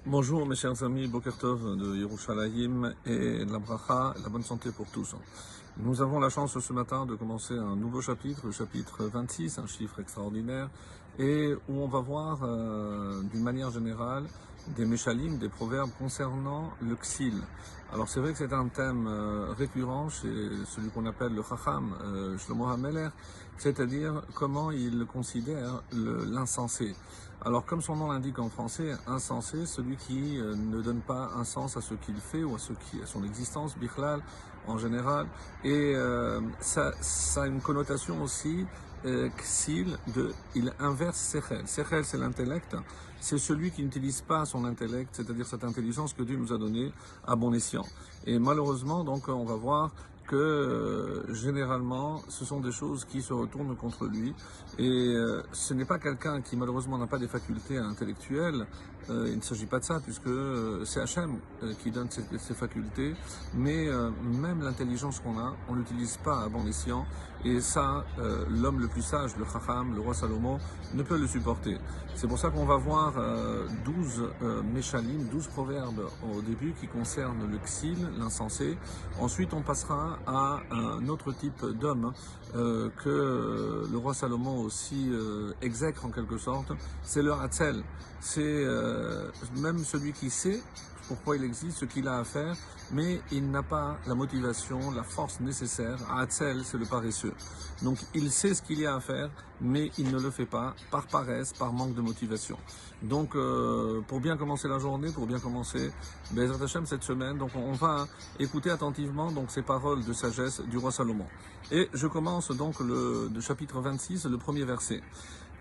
Bonjour mes chers amis, Boker Tov de Yerushalayim et la bracha, la bonne santé pour tous. Nous avons la chance ce matin de commencer un nouveau chapitre, le chapitre 26, un chiffre extraordinaire, et où on va voir d'une manière générale des méchalim, des proverbes concernant le ksil. Alors c'est vrai que c'est un thème récurrent chez celui qu'on appelle le Chacham, Shlomo HaMelech, c'est-à-dire comment il considère l'insensé. Alors comme son nom l'indique en français, insensé, celui qui ne donne pas un sens à ce qu'il fait ou à son existence, bichlal en général, et ça a une connotation aussi ksil, il inverse sechel. Sechel c'est l'intellect, c'est celui qui n'utilise pas son intellect, c'est-à-dire cette intelligence que Dieu nous a donnée à bon escient. Et malheureusement, donc, on va voir que généralement, ce sont des choses qui se retournent contre lui. Et ce n'est pas quelqu'un qui malheureusement n'a pas des facultés intellectuelles. Il ne s'agit pas de ça, puisque c'est Hachem qui donne ces facultés. Mais même l'intelligence qu'on a, on ne l'utilise pas à bon escient. Et ça, l'homme le plus sage, le Chacham, le roi Salomon, ne peut le supporter. C'est pour ça qu'on va voir 12 méchalim, 12 proverbes au début qui concernent le ksil, l'insensé. Ensuite, on passera à un autre type d'homme que le roi Salomon aussi exècre en quelque sorte, c'est le hatzel. C'est même celui qui sait pourquoi il existe, ce qu'il a à faire, mais il n'a pas la motivation, la force nécessaire. Hatzel, c'est le paresseux. Donc il sait ce qu'il y a à faire, mais il ne le fait pas par paresse, par manque de motivation. Donc pour bien commencer la journée, pour bien commencer Be'ezrat Hashem cette semaine, donc on va écouter attentivement donc ces paroles de sagesse du roi Salomon. Et je commence donc le chapitre 26, le premier verset.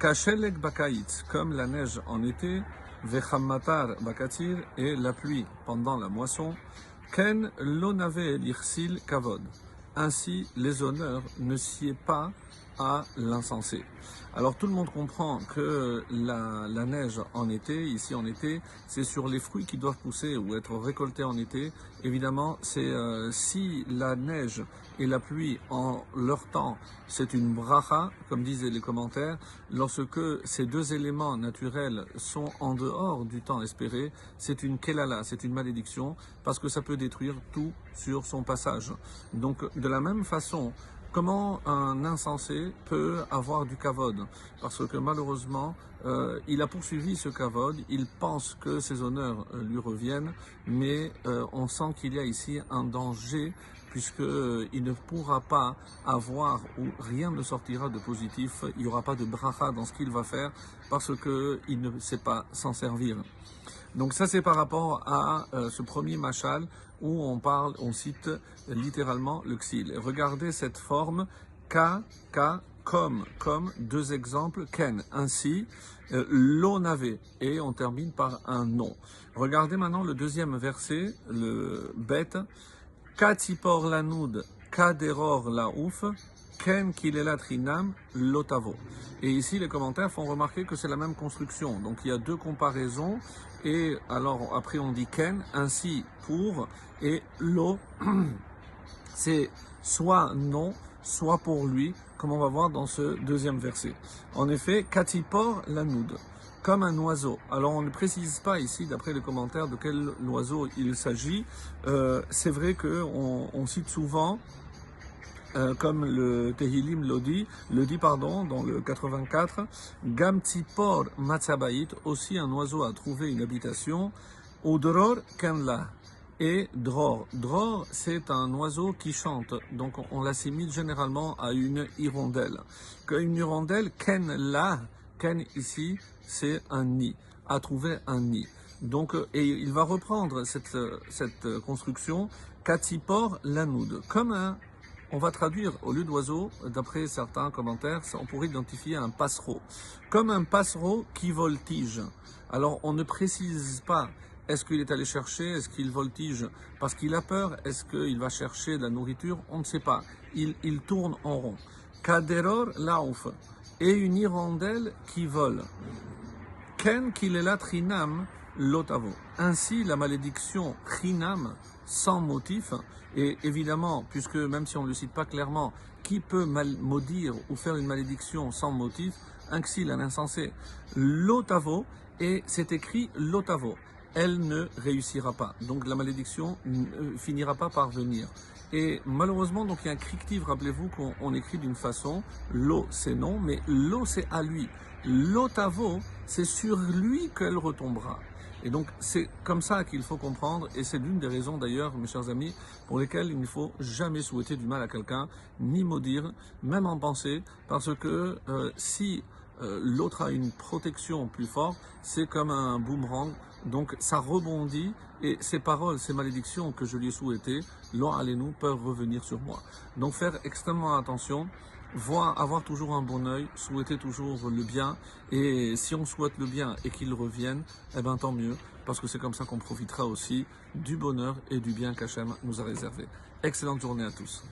Kashelek bakait, comme la neige en été, Vechammatar bakatir, et la pluie pendant la moisson, Ken lonave l'irsil kavod. Ainsi, les honneurs ne sied pas à l'insensé. Alors tout le monde comprend que la neige en été, ici en été, c'est sur les fruits qui doivent pousser ou être récoltés en été. Évidemment, c'est si la neige et la pluie en leur temps, c'est une bracha, comme disaient les commentaires. Lorsque ces deux éléments naturels sont en dehors du temps espéré, c'est une kelala, c'est une malédiction, parce que ça peut détruire tout sur son passage. Donc de la même façon, comment un insensé peut avoir du kavod? Parce que malheureusement, il a poursuivi ce kavod, il pense que ses honneurs lui reviennent, mais on sent qu'il y a ici un danger, puisqu'il ne pourra pas avoir, ou rien ne sortira de positif, il n'y aura pas de bracha dans ce qu'il va faire, parce qu'il ne sait pas s'en servir. Donc ça c'est par rapport à ce premier machal où on cite littéralement le ksil. Regardez cette forme, comme deux exemples, ken, ainsi, l'onave, et on termine par un nom. Regardez maintenant le deuxième verset, le bet, katipor lanoud, kaderor laouf, ken kilelat rinam lotavo. Et ici, les commentaires font remarquer que c'est la même construction. Donc, il y a deux comparaisons. Et alors, après, on dit ken, ainsi pour, et lo, c'est soit non, soit pour lui, comme on va voir dans ce deuxième verset. En effet, katipor lanoud, comme un oiseau. Alors, on ne précise pas ici, d'après les commentaires, de quel oiseau il s'agit. C'est vrai qu'on cite souvent, comme le Tehilim le dit, dans le 84, Gam Tzipor Matzabait, aussi un oiseau a trouvé une habitation, Udror Kenla, et Dror. Dror, c'est un oiseau qui chante, donc on l'assimile généralement à une hirondelle. Une hirondelle, Kenla, Ken ici, c'est un nid, a trouvé un nid. Donc, et il va reprendre cette construction, Katzipor Lanoud, comme on va traduire, au lieu d'oiseau, d'après certains commentaires, on pourrait identifier un passereau. Comme un passereau qui voltige. Alors, on ne précise pas, est-ce qu'il est allé chercher, est-ce qu'il voltige parce qu'il a peur, est-ce qu'il va chercher de la nourriture, on ne sait pas. Il tourne en rond. Kaderor laouf, et une hirondelle qui vole. Ken kilelat rinam lotavo. Ainsi, la malédiction rinam, sans motif, et évidemment, puisque même si on ne le cite pas clairement, qui peut maudire ou faire une malédiction sans motif? Un ksil, un insensé. Lotavo, et c'est écrit lotavo. elle ne réussira pas. Donc la malédiction ne finira pas par venir. Et malheureusement, donc il y a un crictive, rappelez-vous qu'on écrit d'une façon, l'eau c'est non, mais l'eau c'est à lui. L'otavo, c'est sur lui qu'elle retombera. Et donc c'est comme ça qu'il faut comprendre, et c'est l'une des raisons d'ailleurs, mes chers amis, pour lesquelles il ne faut jamais souhaiter du mal à quelqu'un, ni maudire, même en pensée, parce que si l'autre a une protection plus forte, c'est comme un boomerang, donc ça rebondit, et ces paroles, ces malédictions que je lui ai souhaitées, l'on nous peuvent revenir sur moi. Donc faire extrêmement attention, avoir toujours un bon œil, souhaiter toujours le bien, et si on souhaite le bien et qu'il revienne, eh ben tant mieux, parce que c'est comme ça qu'on profitera aussi du bonheur et du bien qu'Hachem nous a réservé. Excellente journée à tous.